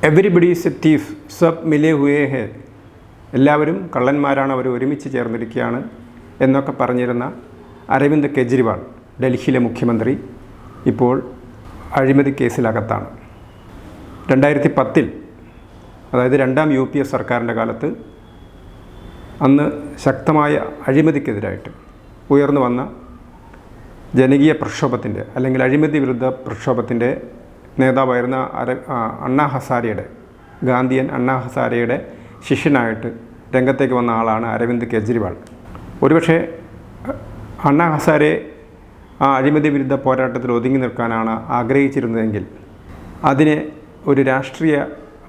Everybody is a thief, സബ് മിലേ ഹുയേ ഹെ. എല്ലാവരും കള്ളന്മാരാണ്, അവർ ഒരുമിച്ച് ചേർന്നിരിക്കുകയാണ് എന്നൊക്കെ പറഞ്ഞിരുന്ന അരവിന്ദ് കെജ്രിവാൾ, ഡൽഹിയിലെ മുഖ്യമന്ത്രി, ഇപ്പോൾ അഴിമതി കേസിലകത്താണ്. 2010 അതായത് 2ാം UPA സർക്കാരിൻ്റെ കാലത്ത് അന്ന് ശക്തമായ അഴിമതിക്കെതിരായിട്ട് ഉയർന്നു വന്ന ജനകീയ പ്രക്ഷോഭത്തിൻ്റെ അല്ലെങ്കിൽ അഴിമതി വിരുദ്ധ പ്രക്ഷോഭത്തിൻ്റെ നേതാവായിരുന്ന അണ്ണാ ഹസാരെയുടെ, ഗാന്ധിയൻ അണ്ണാ ഹസാരെയുടെ ശിഷ്യനായിട്ട് രംഗത്തേക്ക് വന്ന ആളാണ് അരവിന്ദ് കെജ്രിവാൾ. ഒരുപക്ഷെ അണ്ണാ ഹസാരെ ആ അഴിമതി വിരുദ്ധ പോരാട്ടത്തിൽ ഒതുങ്ങി നിൽക്കാനാണ് ആഗ്രഹിച്ചിരുന്നതെങ്കിൽ അതിനെ ഒരു രാഷ്ട്രീയ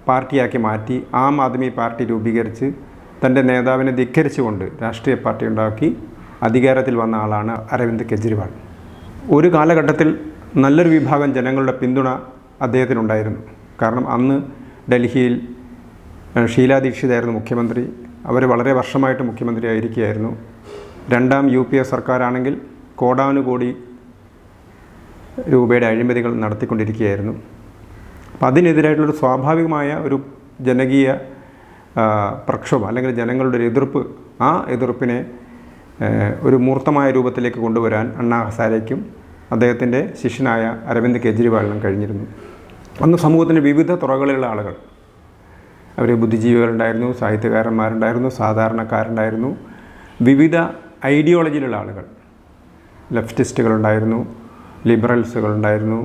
പാർട്ടിയാക്കി മാറ്റി ആം ആദ്മി പാർട്ടി രൂപീകരിച്ച് തൻ്റെ നേതാവിനെ ധിക്കരിച്ചുകൊണ്ട് രാഷ്ട്രീയ പാർട്ടി ഉണ്ടാക്കി അധികാരത്തിൽ വന്ന ആളാണ് അരവിന്ദ് കെജ്രിവാൾ. ഒരു കാലഘട്ടത്തിൽ നല്ലൊരു വിഭാഗം ജനങ്ങളുടെ പിന്തുണ അദ്ദേഹത്തിനുണ്ടായിരുന്നു. കാരണം അന്ന് ഡൽഹിയിൽ ഷീലാ ദീക്ഷിതായിരുന്നു മുഖ്യമന്ത്രി. അവർ വളരെ വർഷമായിട്ട് മുഖ്യമന്ത്രി ആയിരിക്കുകയായിരുന്നു. 2ാം UPA സർക്കാരാണെങ്കിൽ കോടാനുകോടി രൂപയുടെ അഴിമതികൾ നടത്തിക്കൊണ്ടിരിക്കുകയായിരുന്നു. അപ്പം അതിനെതിരായിട്ടുള്ളൊരു സ്വാഭാവികമായ ഒരു ജനകീയ പ്രക്ഷോഭം അല്ലെങ്കിൽ ജനങ്ങളുടെ ഒരു എതിർപ്പ്, ആ എതിർപ്പിനെ ഒരു മൂർത്തമായ രൂപത്തിലേക്ക് കൊണ്ടുവരാൻ അണ്ണാ ഹസാരയ്ക്കും അദ്ദേഹത്തിൻ്റെ ശിഷ്യനായ അരവിന്ദ് കെജ്രിവാളിനും കഴിഞ്ഞിരുന്നു. അന്ന് സമൂഹത്തിൻ്റെ വിവിധ തുറകളിലുള്ള ആളുകൾ, അവർ ബുദ്ധിജീവികളുണ്ടായിരുന്നു, സാഹിത്യകാരന്മാരുണ്ടായിരുന്നു, സാധാരണക്കാരുണ്ടായിരുന്നു, വിവിധ ഐഡിയോളജിയിലുള്ള ആളുകൾ, ലെഫ്റ്റിസ്റ്റുകളുണ്ടായിരുന്നു, ലിബറൽസുകളുണ്ടായിരുന്നു,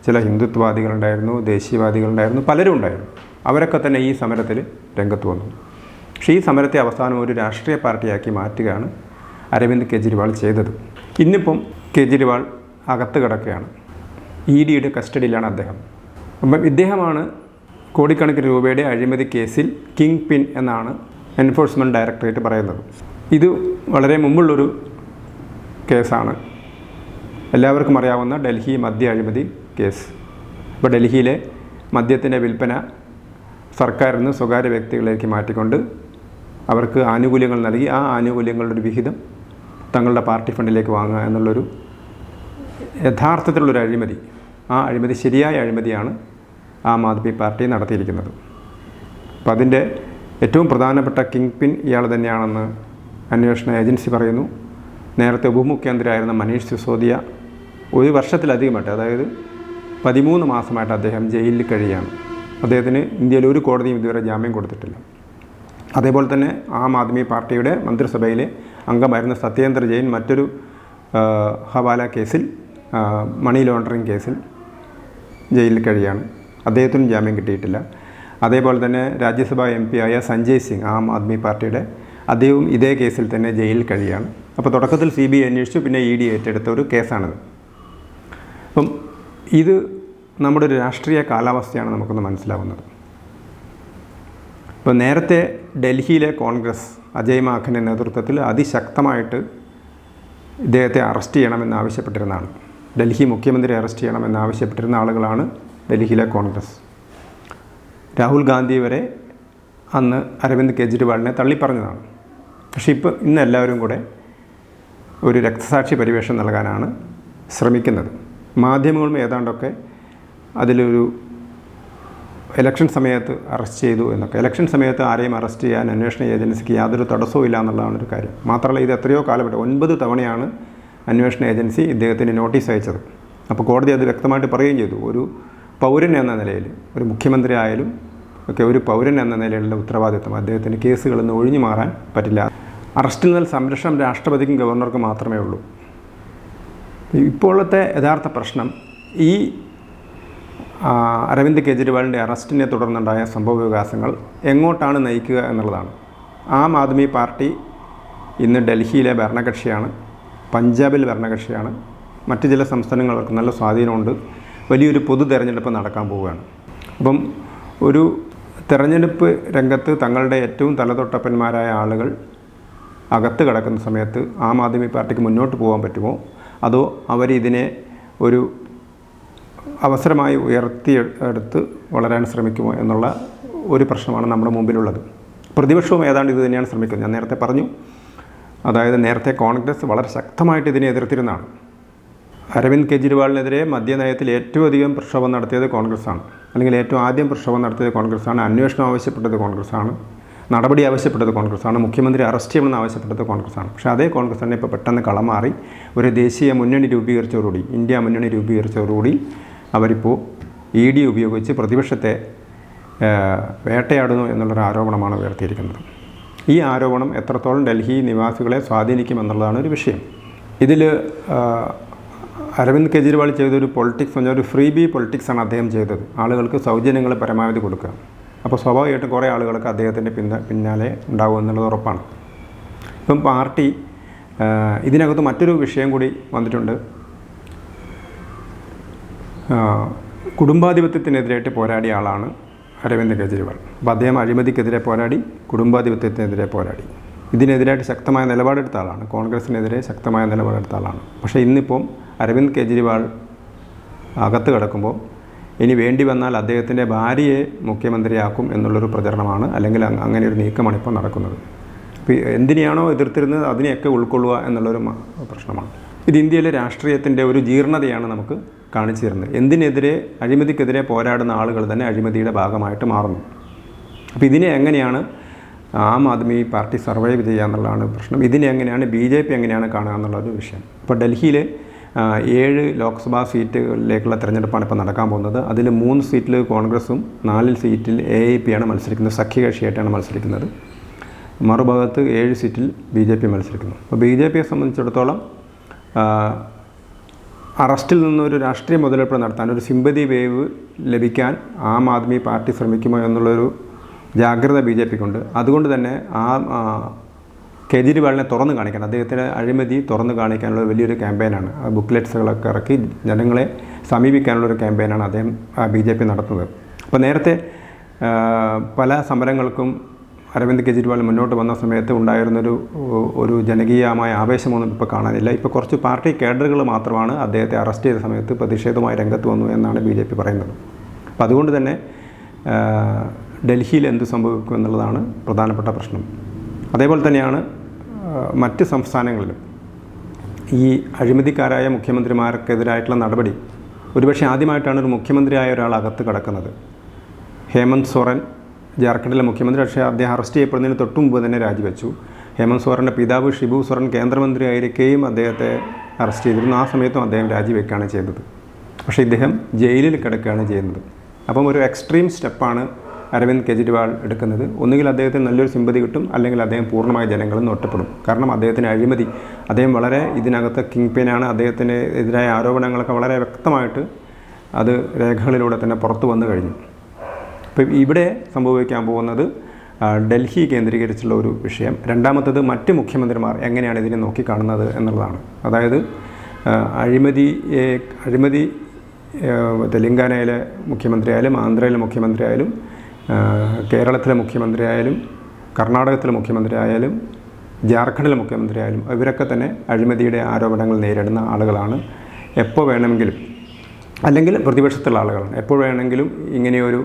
ചില ഹിന്ദുത്വവാദികളുണ്ടായിരുന്നു, ദേശീയവാദികളുണ്ടായിരുന്നു, പലരും ഉണ്ടായിരുന്നു. അവരൊക്കെ തന്നെ ഈ സമരത്തിൽ രംഗത്ത് വന്നു. പക്ഷേ ഈ സമരത്തെ അവസാനം ഒരു രാഷ്ട്രീയ പാർട്ടിയാക്കി മാറ്റുകയാണ് അരവിന്ദ് കെജ്രിവാൾ ചെയ്തത്. ഇന്നിപ്പം കെജ്രിവാൾ അകത്ത് കിടക്കുകയാണ്. EDയുടെ കസ്റ്റഡിയിലാണ് അദ്ദേഹം. അപ്പം ഇദ്ദേഹമാണ് കോടിക്കണക്കിന് രൂപയുടെ അഴിമതി കേസിൽ കിങ് പിൻ എന്നാണ് എൻഫോഴ്സ്മെൻറ്റ് ഡയറക്ടറേറ്റ് പറയുന്നത്. ഇത് വളരെ മുമ്പുള്ളൊരു കേസാണ്. എല്ലാവർക്കും അറിയാവുന്ന ഡൽഹി മദ്യ അഴിമതി കേസ്. ഇപ്പോൾ ഡൽഹിയിലെ മദ്യത്തിൻ്റെ വിൽപ്പന സർക്കാരിൽ നിന്ന് സ്വകാര്യ വ്യക്തികളിലേക്ക് മാറ്റിക്കൊണ്ട് അവർക്ക് ആനുകൂല്യങ്ങൾ നൽകി ആ ആനുകൂല്യങ്ങളുടെ ഒരു വിഹിതം തങ്ങളുടെ പാർട്ടി ഫണ്ടിലേക്ക് വാങ്ങുക എന്നുള്ളൊരു യഥാർത്ഥത്തിലുള്ളൊരു അഴിമതി. ആ അഴിമതി ശരിയായ അഴിമതിയാണ് ആം ആദ്മി പാർട്ടി നടത്തിയിരിക്കുന്നത്. അപ്പോൾ അതിൻ്റെ ഏറ്റവും പ്രധാനപ്പെട്ട കിങ് പിൻ ഇയാൾ തന്നെയാണെന്ന് അന്വേഷണ ഏജൻസി പറയുന്നു. നേരത്തെ ഉപമുഖ്യമന്ത്രിയായിരുന്ന മനീഷ് സിസോദിയ 1 വർഷത്തിലധികമായിട്ട്, അതായത് 13 മാസമായിട്ട് അദ്ദേഹം ജയിലിൽ കഴിയുകയാണ്. അദ്ദേഹത്തിന് ഇന്ത്യയിൽ ഒരു കോടതിയും ഇതുവരെ ജാമ്യം കൊടുത്തിട്ടില്ല. അതേപോലെ തന്നെ ആം ആദ്മി പാർട്ടിയുടെ മന്ത്രിസഭയിലെ അംഗമായിരുന്ന സത്യേന്ദ്ര ജെയിൻ മറ്റൊരു ഹവാല കേസിൽ, മണി ലോണ്ടറിങ് കേസിൽ ജയിലിൽ കഴിയുകയാണ്. അദ്ദേഹത്തിനും ജാമ്യം കിട്ടിയിട്ടില്ല. അതേപോലെ തന്നെ രാജ്യസഭാ MP ആയ സഞ്ജയ് സിംഗ്, ആം ആദ്മി പാർട്ടിയുടെ, അദ്ദേഹവും ഇതേ കേസിൽ തന്നെ ജയിലിൽ കഴിയുകയാണ്. അപ്പോൾ തുടക്കത്തിൽ CBI അന്വേഷിച്ചു, പിന്നെ ED ഏറ്റെടുത്ത ഒരു കേസാണിത്. അപ്പം ഇത് നമ്മുടെ ഒരു രാഷ്ട്രീയ കാലാവസ്ഥയാണ് നമുക്കൊന്ന് മനസ്സിലാവുന്നത്. ഇപ്പോൾ നേരത്തെ ഡൽഹിയിലെ കോൺഗ്രസ് അജയ് മാഖൻ്റെ നേതൃത്വത്തിൽ അതിശക്തമായിട്ട് ഇദ്ദേഹത്തെ അറസ്റ്റ് ചെയ്യണമെന്ന് ആവശ്യപ്പെട്ടിരുന്നതാണ്. ഡൽഹി മുഖ്യമന്ത്രി അറസ്റ്റ് ചെയ്യണമെന്ന് ആവശ്യപ്പെട്ടിരുന്ന ആളുകളാണ് ഡൽഹിയിലെ കോൺഗ്രസ്. രാഹുൽ ഗാന്ധി വരെ അന്ന് അരവിന്ദ് കെജ്രിവാളിനെ തള്ളിപ്പറഞ്ഞതാണ്. പക്ഷേ ഇന്ന് എല്ലാവരും കൂടെ ഒരു രക്തസാക്ഷി പരിവേഷം നൽകാനാണ് ശ്രമിക്കുന്നത്. മാധ്യമങ്ങളും ഏതാണ്ടൊക്കെ അതിലൊരു ഇലക്ഷൻ സമയത്ത് അറസ്റ്റ് ചെയ്തു എന്നൊക്കെ. ഇലക്ഷൻ സമയത്ത് ആരെയും അറസ്റ്റ് ചെയ്യാൻ അന്വേഷണ ഏജൻസിക്ക് യാതൊരു തടസ്സവും ഇല്ല എന്നുള്ളതാണ് ഒരു കാര്യം. മാത്രമല്ല, ഇത് എത്രയോ കാലമായിട്ട് 9 തവണയാണ് അന്വേഷണ ഏജൻസി ഇദ്ദേഹത്തിന് നോട്ടീസ് അയച്ചത്. അപ്പോൾ കോടതി അത് വ്യക്തമായിട്ട് പറയുകയും ചെയ്തു. ഒരു പൗരൻ എന്ന നിലയിൽ, ഒരു മുഖ്യമന്ത്രി ആയാലും ഒക്കെ ഒരു പൗരൻ എന്ന നിലയിലുള്ള ഉത്തരവാദിത്വം അദ്ദേഹത്തിന് കേസുകളിൽ നിന്ന് ഒഴിഞ്ഞു മാറാൻ പറ്റില്ല. അറസ്റ്റിൽ നിന്ന് സംരക്ഷണം രാഷ്ട്രപതിക്കും ഗവർണർക്കും മാത്രമേ ഉള്ളൂ. ഇപ്പോഴത്തെ യഥാർത്ഥ പ്രശ്നം ഈ അരവിന്ദ് കെജ്രിവാളിൻ്റെ അറസ്റ്റിനെ തുടർന്നുണ്ടായ സംഭവ വികാസങ്ങൾ എങ്ങോട്ടാണ് നയിക്കുക എന്നുള്ളതാണ്. ആം ആദ്മി പാർട്ടി ഇന്ന് ഡൽഹിയിലെ ഭരണകക്ഷിയാണ്, പഞ്ചാബിൽ ഭരണകക്ഷിയാണ്, മറ്റ് ചില സംസ്ഥാനങ്ങൾക്ക് നല്ല സ്വാധീനമുണ്ട്. വലിയൊരു പൊതു തെരഞ്ഞെടുപ്പ് നടക്കാൻ പോവുകയാണ്. അപ്പം ഒരു തെരഞ്ഞെടുപ്പ് രംഗത്ത് തങ്ങളുടെ ഏറ്റവും തലതൊട്ടപ്പന്മാരായ ആളുകൾ അകത്ത് കിടക്കുന്ന സമയത്ത് ആം ആദ്മി പാർട്ടിക്ക് മുന്നോട്ട് പോകാൻ പറ്റുമോ, അതോ അവരിതിനെ ഒരു അവസരമായി ഉയർത്തിയെടുത്ത് വളരാൻ ശ്രമിക്കുമോ എന്നുള്ള ഒരു പ്രശ്നമാണ് നമ്മുടെ മുമ്പിലുള്ളത്. പ്രതിപക്ഷവും ഏതാണ്ട് ഇത് തന്നെയാണ് ശ്രമിക്കുന്നത്. ഞാൻ നേരത്തെ പറഞ്ഞു, അതായത് നേരത്തെ കോൺഗ്രസ് വളരെ ശക്തമായിട്ട് ഇതിനെ എതിർത്തിരുന്നതാണ്. അരവിന്ദ് കെജ്രിവാളിനെതിരെ മദ്യനയത്തിൽ ഏറ്റവും അധികം പ്രക്ഷോഭം നടത്തിയത് കോൺഗ്രസ്സാണ്, അല്ലെങ്കിൽ ഏറ്റവും ആദ്യം പ്രക്ഷോഭം നടത്തിയത് കോൺഗ്രസ്സാണ്. അന്വേഷണം ആവശ്യപ്പെട്ടത് കോൺഗ്രസ്സാണ്, നടപടി ആവശ്യപ്പെട്ടത് കോൺഗ്രസ്സാണ്, മുഖ്യമന്ത്രി അറസ്റ്റ് ചെയ്യണമെന്ന് ആവശ്യപ്പെട്ടത് കോൺഗ്രസ്സാണ്. പക്ഷേ അതേ കോൺഗ്രസ് തന്നെ ഇപ്പോൾ പെട്ടെന്ന് കളം മാറി ഒരു ദേശീയ മുന്നണി രൂപീകരിച്ചതോടുകൂടി, ഇന്ത്യ മുന്നണി രൂപീകരിച്ചതോടുകൂടി അവരിപ്പോൾ ED ഉപയോഗിച്ച് പ്രതിപക്ഷത്തെ വേട്ടയാടുന്നു എന്നുള്ളൊരു ആരോപണമാണ് ഉയർത്തിയിരിക്കുന്നത്. ഈ ആരോപണം എത്രത്തോളം ഡൽഹി നിവാസികളെ സ്വാധീനിക്കുമെന്നുള്ളതാണ് ഒരു വിഷയം. ഇതിൽ അരവിന്ദ് കെജ്രിവാൾ ചെയ്തൊരു പൊളിറ്റിക്സ് പറഞ്ഞാൽ ഒരു ഫ്രീ ബി പൊളിറ്റിക്സാണ് അദ്ദേഹം ചെയ്തത്. ആളുകൾക്ക് സൗജന്യങ്ങൾ പരമാവധി കൊടുക്കുക. അപ്പോൾ സ്വാഭാവികമായിട്ടും കുറേ ആളുകൾക്ക് അദ്ദേഹത്തിൻ്റെ പിന്നാലെ ഉണ്ടാകും എന്നുള്ളത് ഉറപ്പാണ്. ഇപ്പം പാർട്ടി ഇതിനകത്ത് മറ്റൊരു വിഷയം കൂടി വന്നിട്ടുണ്ട്. കുടുംബാധിപത്യത്തിനെതിരായിട്ട് പോരാടിയ ആളാണ് അരവിന്ദ് കെജ്രിവാൾ. അപ്പോൾ അദ്ദേഹം അഴിമതിക്കെതിരെ പോരാടി, കുടുംബാധിപത്യത്തിനെതിരെ പോരാടി. ഇതിനെതിരായിട്ട് ശക്തമായ നിലപാടെടുത്ത ആളാണ്, കോൺഗ്രസിനെതിരെ ശക്തമായ നിലപാടെടുത്ത ആളാണ്. പക്ഷേ ഇന്നിപ്പം അരവിന്ദ് കെജ്രിവാൾ അകത്ത് കിടക്കുമ്പോൾ ഇനി വേണ്ടി വന്നാൽ അദ്ദേഹത്തിൻ്റെ ഭാര്യയെ മുഖ്യമന്ത്രിയാക്കും എന്നുള്ളൊരു പ്രചരണമാണ്, അല്ലെങ്കിൽ അങ്ങനെ ഒരു നീക്കമാണ് ഇപ്പോൾ നടക്കുന്നത്. ഇപ്പോൾ എന്തിനെയാണോ എതിർത്തിരുന്നത് അതിനെയൊക്കെ ഉൾക്കൊള്ളുക എന്നുള്ളൊരു പ്രശ്നമാണ്. ഇത് ഇന്ത്യയിലെ രാഷ്ട്രീയത്തിൻ്റെ ഒരു ജീർണതയാണ് നമുക്ക് കാണിച്ചു തരുന്നത്. എന്തിനെതിരെ, അഴിമതിക്കെതിരെ പോരാടുന്ന ആളുകൾ തന്നെ അഴിമതിയുടെ ഭാഗമായിട്ട് മാറുന്നു. അപ്പോൾ ഇതിനെ എങ്ങനെയാണ് ആം ആദ്മി പാർട്ടി സർവൈവ് ചെയ്യുക എന്നുള്ളതാണ് പ്രശ്നം. ഇതിനെ എങ്ങനെയാണ് BJP എങ്ങനെയാണ് കാണുക എന്നുള്ളൊരു വിഷയം. ഇപ്പോൾ ഡൽഹിയിൽ 7 ലോക്സഭാ സീറ്റുകളിലേക്കുള്ള തിരഞ്ഞെടുപ്പാണ് ഇപ്പോൾ നടക്കാൻ പോകുന്നത്. അതിൽ 3 സീറ്റിൽ കോൺഗ്രസും 4 സീറ്റിൽ AAP ആണ് മത്സരിക്കുന്നത്, സഖ്യകക്ഷിയായിട്ടാണ് മത്സരിക്കുന്നത്. മറുഭാഗത്ത് 7 സീറ്റിൽ BJP മത്സരിക്കുന്നു. അപ്പോൾ BJPയെ സംബന്ധിച്ചിടത്തോളം അറസ്റ്റിൽ നിന്നൊരു രാഷ്ട്രീയ മുതലെടുപ്പ് നടത്താൻ, ഒരു സിമ്പതി വേവ് ലഭിക്കാൻ ആം ആദ്മി പാർട്ടി ശ്രമിക്കുമോ എന്നുള്ളൊരു ജാഗ്രത BJPക്കുണ്ട്. അതുകൊണ്ട് തന്നെ കെജ്രിവാളിനെ തുറന്നു കാണിക്കാൻ, അദ്ദേഹത്തിൻ്റെ അഴിമതി തുറന്നു കാണിക്കാനുള്ള വലിയൊരു ക്യാമ്പയിനാണ്. ബുക്ക്ലെറ്റ്സുകളൊക്കെ ഇറക്കി ജനങ്ങളെ സമീപിക്കാനുള്ളൊരു ക്യാമ്പയിനാണ് അദ്ദേഹം BJP നടത്തുന്നത്. അപ്പോൾ നേരത്തെ പല സമരങ്ങൾക്കും അരവിന്ദ് കെജ്രിവാൾ മുന്നോട്ട് വന്ന സമയത്ത് ഉണ്ടായിരുന്നൊരു ജനകീയമായ ആവേശമൊന്നും ഇപ്പോൾ കാണാനില്ല. ഇപ്പോൾ കുറച്ച് പാർട്ടി കേഡറുകൾ മാത്രമാണ് അദ്ദേഹത്തെ അറസ്റ്റ് ചെയ്ത സമയത്ത് പ്രതിഷേധവുമായി രംഗത്ത് വന്നു എന്നാണ് BJP പറയുന്നത്. അപ്പോൾ അതുകൊണ്ട് തന്നെ ഡൽഹിയിൽ എന്ത് സംഭവിക്കും എന്നുള്ളതാണ് പ്രധാനപ്പെട്ട പ്രശ്നം. അതേപോലെ തന്നെയാണ് മറ്റ് സംസ്ഥാനങ്ങളിലും ഈ അഴിമതിക്കാരായ മുഖ്യമന്ത്രിമാർക്കെതിരായിട്ടുള്ള നടപടി. ഒരുപക്ഷെ ആദ്യമായിട്ടാണ് ഒരു മുഖ്യമന്ത്രിയായ ഒരാൾ അകത്ത് കിടക്കുന്നത്. ഹേമന്ത് സോറൻ ജാർഖണ്ഡിലെ മുഖ്യമന്ത്രി, പക്ഷേ അദ്ദേഹം അറസ്റ്റ് ചെയ്യപ്പെടുന്നതിന് തൊട്ടു മുമ്പ് തന്നെ രാജിവെച്ചു. ഹേമന്ത് സോറൻ്റെ പിതാവ് ഷിബു സോറൻ കേന്ദ്രമന്ത്രി ആയിരിക്കുകയും അദ്ദേഹത്തെ അറസ്റ്റ് ചെയ്തിരുന്നു. ആ സമയത്തും അദ്ദേഹം രാജിവെക്കുകയാണ് ചെയ്തത്. പക്ഷേ ഇദ്ദേഹം ജയിലിൽ കിടക്കുകയാണ് ചെയ്യുന്നത്. അപ്പം ഒരു എക്സ്ട്രീം സ്റ്റെപ്പാണ് അരവിന്ദ് കെജ്രിവാൾ എടുക്കുന്നത്. ഒന്നുകിൽ അദ്ദേഹത്തിന് നല്ലൊരു സിമ്പതി കിട്ടും, അല്ലെങ്കിൽ അദ്ദേഹം പൂർണ്ണമായ ജനങ്ങളിൽ നിന്ന് ഒറ്റപ്പെടും. കാരണം അദ്ദേഹത്തിന് അഴിമതി, അദ്ദേഹം വളരെ ഇതിനകത്ത് കിങ് പിന്നാണ്. അദ്ദേഹത്തിന് എതിരായ ആരോപണങ്ങളൊക്കെ വളരെ വ്യക്തമായിട്ട് അത് രേഖകളിലൂടെ തന്നെ പുറത്തു വന്നു കഴിഞ്ഞു. ഇപ്പം ഇവിടെ സംഭവിക്കാൻ പോകുന്നത് ഡൽഹി കേന്ദ്രീകരിച്ചുള്ള ഒരു വിഷയം. രണ്ടാമത്തത് മറ്റ് മുഖ്യമന്ത്രിമാർ എങ്ങനെയാണ് ഇതിനെ നോക്കിക്കാണുന്നത് എന്നുള്ളതാണ്. അതായത് അഴിമതി തെലങ്കാനയിലെ മുഖ്യമന്ത്രിയായാലും, ആന്ധ്രയിലെ മുഖ്യമന്ത്രിയായാലും, കേരളത്തിലെ മുഖ്യമന്ത്രിയായാലും, കർണാടകത്തിലെ മുഖ്യമന്ത്രിയായാലും, ജാർഖണ്ഡിലെ മുഖ്യമന്ത്രിയായാലും ഇവരൊക്കെ തന്നെ അഴിമതിയുടെ ആരോപണങ്ങൾ നേരിടുന്ന ആളുകളാണ്. എപ്പോൾ വേണമെങ്കിലും, അല്ലെങ്കിൽ പ്രതിപക്ഷത്തുള്ള ആളുകളാണ്, എപ്പോൾ വേണമെങ്കിലും ഇങ്ങനെയൊരു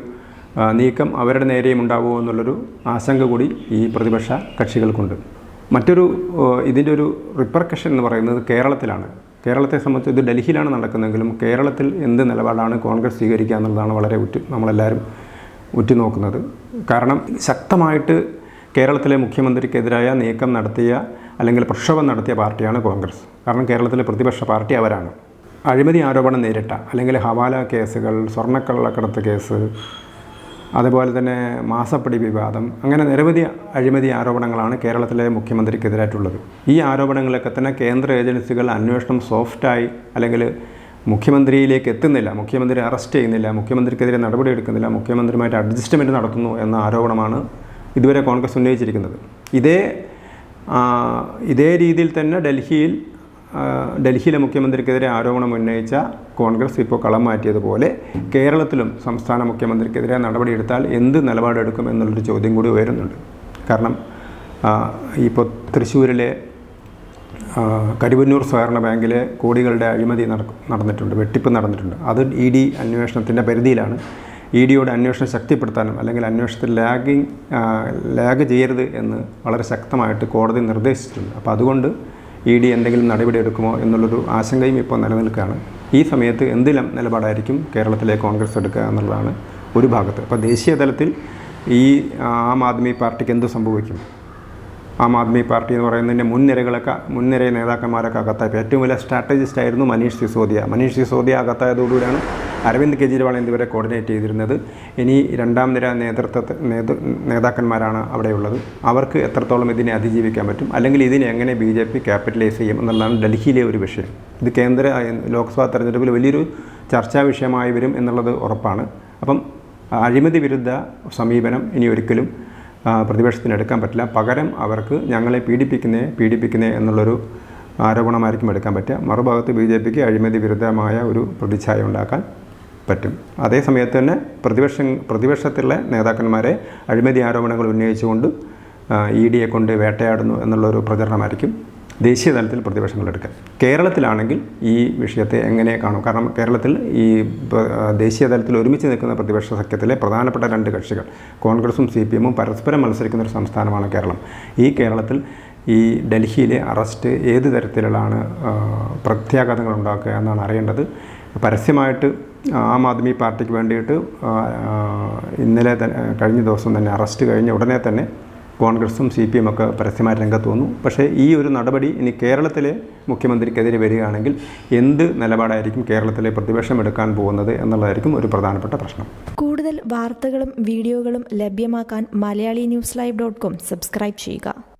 നീക്കം അവരുടെ നേരെയും ഉണ്ടാവുമോ എന്നുള്ളൊരു ആശങ്ക കൂടി ഈ പ്രതിപക്ഷ കക്ഷികൾക്കുണ്ട്. മറ്റൊരു ഇതിൻ്റെ ഒരു റിപ്പർക്കഷൻ എന്ന് പറയുന്നത് കേരളത്തിലാണ്. കേരളത്തെ സംബന്ധിച്ച് ഇത് ഡൽഹിയിലാണ് നടക്കുന്നതെങ്കിലും കേരളത്തിൽ എന്ത് നിലപാടാണ് കോൺഗ്രസ് സ്വീകരിക്കുക എന്നുള്ളതാണ് വളരെ നമ്മളെല്ലാവരും ഉറ്റുനോക്കുന്നത്. കാരണം ശക്തമായിട്ട് കേരളത്തിലെ മുഖ്യമന്ത്രിക്കെതിരായ നീക്കം നടത്തിയ, അല്ലെങ്കിൽ പ്രക്ഷോഭം നടത്തിയ പാർട്ടിയാണ് കോൺഗ്രസ്. കാരണം കേരളത്തിലെ പ്രതിപക്ഷ പാർട്ടി അവരാണ്. അഴിമതി ആരോപണം നേരിട്ട, അല്ലെങ്കിൽ ഹവാല കേസുകൾ, സ്വർണ്ണക്കള്ളക്കടത്ത് കേസ്, അതുപോലെ തന്നെ മാസപ്പടി വിവാദം, അങ്ങനെ നിരവധി അഴിമതി ആരോപണങ്ങളാണ് കേരളത്തിലെ മുഖ്യമന്ത്രിക്കെതിരായിട്ടുള്ളത്. ഈ ആരോപണങ്ങളൊക്കെ തന്നെ കേന്ദ്ര ഏജൻസികൾ അന്വേഷണം സോഫ്റ്റായി, അല്ലെങ്കിൽ മുഖ്യമന്ത്രിയിലേക്ക് എത്തുന്നില്ല, മുഖ്യമന്ത്രി അറസ്റ്റ് ചെയ്യുന്നില്ല, മുഖ്യമന്ത്രിക്കെതിരെ നടപടി എടുക്കുന്നില്ല, മുഖ്യമന്ത്രിയുമായിട്ട് അഡ്ജസ്റ്റ്മെൻറ്റ് നടത്തുന്നു എന്ന ആരോപണമാണ് ഇതുവരെ കോൺഗ്രസ് ഉന്നയിച്ചിരിക്കുന്നത്. ഇതേ രീതിയിൽ തന്നെ ഡൽഹിയിലെ മുഖ്യമന്ത്രിക്കെതിരെ ആരോപണം ഉന്നയിച്ച കോൺഗ്രസ് ഇപ്പോൾ കളം മാറ്റിയതുപോലെ കേരളത്തിലും സംസ്ഥാന മുഖ്യമന്ത്രിക്കെതിരെ നടപടിയെടുത്താൽ എന്ത് നിലപാടെടുക്കും എന്നുള്ളൊരു ചോദ്യം കൂടി ഉയരുന്നുണ്ട്. കാരണം ഇപ്പോൾ തൃശ്ശൂരിലെ കരുവന്നൂർ സഹകരണ ബാങ്കിലെ കോടികളുടെ അഴിമതി നടന്നിട്ടുണ്ട്, വെട്ടിപ്പ് നടന്നിട്ടുണ്ട്. അത് ED അന്വേഷണത്തിൻ്റെ പരിധിയിലാണ്. EDയോട് അന്വേഷണം ശക്തിപ്പെടുത്താനും, അല്ലെങ്കിൽ അന്വേഷണത്തിൽ ലാഗ് ചെയ്യരുത് എന്ന് വളരെ ശക്തമായിട്ട് കോടതി നിർദ്ദേശിച്ചിട്ടുണ്ട്. അപ്പോൾ അതുകൊണ്ട് ED എന്തെങ്കിലും നടപടി എടുക്കുമോ എന്നുള്ളൊരു ആശങ്കയും ഇപ്പോൾ നിലനിൽക്കുകയാണ്. ഈ സമയത്ത് എന്ത് നിലപാടായിരിക്കും കേരളത്തിലെ കോൺഗ്രസ് എടുക്കുക എന്നുള്ളതാണ് ഒരു ഭാഗത്ത്. അപ്പോൾ ദേശീയ തലത്തിൽ ഈ ആം ആദ്മി പാർട്ടിക്ക് എന്ത് സംഭവിക്കും? ആം ആദ്മി പാർട്ടി എന്ന് പറയുന്നതിൻ്റെ മുൻനിര നേതാക്കന്മാരൊക്കെ അകത്തായപ്പോൾ ഏറ്റവും വലിയ സ്ട്രാറ്റജിസ്റ്റ് ആയിരുന്നു മനീഷ് സിസോദിയ അകത്തായതോടുകൂടിയാണ് അരവിന്ദ് കെജ്രിവാൾ എന്നിവരെ കോർഡിനേറ്റ് ചെയ്തിരുന്നത്. ഇനി രണ്ടാം നിര നേതാക്കന്മാരാണ് അവിടെയുള്ളത്. അവർക്ക് എത്രത്തോളം ഇതിനെ അതിജീവിക്കാൻ പറ്റും, അല്ലെങ്കിൽ ഇതിനെ എങ്ങനെ BJP ക്യാപിറ്റലൈസ് ചെയ്യും എന്നുള്ളതാണ് ഡൽഹിയിലെ ഒരു വിഷയം. ഇത് കേന്ദ്ര ലോക്സഭാ തെരഞ്ഞെടുപ്പിൽ വലിയൊരു ചർച്ചാ വിഷയമായി വരും എന്നുള്ളത് ഉറപ്പാണ്. അപ്പം അഴിമതി വിരുദ്ധ സമീപനം ഇനി ഒരിക്കലും പ്രതിപക്ഷത്തിന് എടുക്കാൻ പറ്റില്ല. പകരം അവർക്ക് ഞങ്ങളെ പീഡിപ്പിക്കുന്നേ എന്നുള്ളൊരു ആരോപണമായിരിക്കും എടുക്കാൻ പറ്റുക. മറുഭാഗത്ത് BJPക്ക് അഴിമതി വിരുദ്ധമായ ഒരു പ്രതിച്ഛായ ഉണ്ടാക്കാൻ പറ്റും. അതേ സമയത്ത് തന്നെ പ്രതിപക്ഷത്തിലുള്ള നേതാക്കന്മാരെ അഴിമതി ആരോപണങ്ങൾ ഉന്നയിച്ചുകൊണ്ട് EDയെ കൊണ്ട് വേട്ടയാടുന്നു എന്നുള്ളൊരു പ്രചരണമായിരിക്കും ദേശീയ തലത്തിൽ പ്രതിപക്ഷങ്ങളെടുക്കുക. കേരളത്തിലാണെങ്കിൽ ഈ വിഷയത്തെ എങ്ങനെ കാണും? കാരണം കേരളത്തിൽ ഈ ദേശീയ തലത്തിൽ ഒരുമിച്ച് നിൽക്കുന്ന പ്രതിപക്ഷ സഖ്യത്തിലെ പ്രധാനപ്പെട്ട രണ്ട് കക്ഷികൾ കോൺഗ്രസും CPM പരസ്പരം മത്സരിക്കുന്ന ഒരു സംസ്ഥാനമാണ് കേരളം. ഈ കേരളത്തിൽ ഈ ഡൽഹിയിലെ അറസ്റ്റ് ഏത് തരത്തിലാണ് പ്രത്യാഘാതങ്ങൾ ഉണ്ടാക്കുക എന്നാണ് അറിയേണ്ടത്. പരസ്യമായിട്ട് ആം ആദ്മി പാർട്ടിക്ക് വേണ്ടിയിട്ട് കഴിഞ്ഞ ദിവസം തന്നെ അറസ്റ്റ് കഴിഞ്ഞ ഉടനെ തന്നെ കോൺഗ്രസും CPM ഒക്കെ പരസ്യമായി രംഗത്ത് വന്നു. പക്ഷേ ഈ ഒരു നടപടി ഇനി കേരളത്തിലെ മുഖ്യമന്ത്രിക്കെതിരെ വരികയാണെങ്കിൽ എന്ത് നിലപാടായിരിക്കും കേരളത്തിലെ പ്രതിപക്ഷം എടുക്കാൻ പോകുന്നത് എന്നുള്ളതായിരിക്കും ഒരു പ്രധാനപ്പെട്ട പ്രശ്നം. കൂടുതൽ വാർത്തകളും വീഡിയോകളും ലഭ്യമാക്കാൻ MalayaliNewsLive.com സബ്സ്ക്രൈബ് ചെയ്യുക.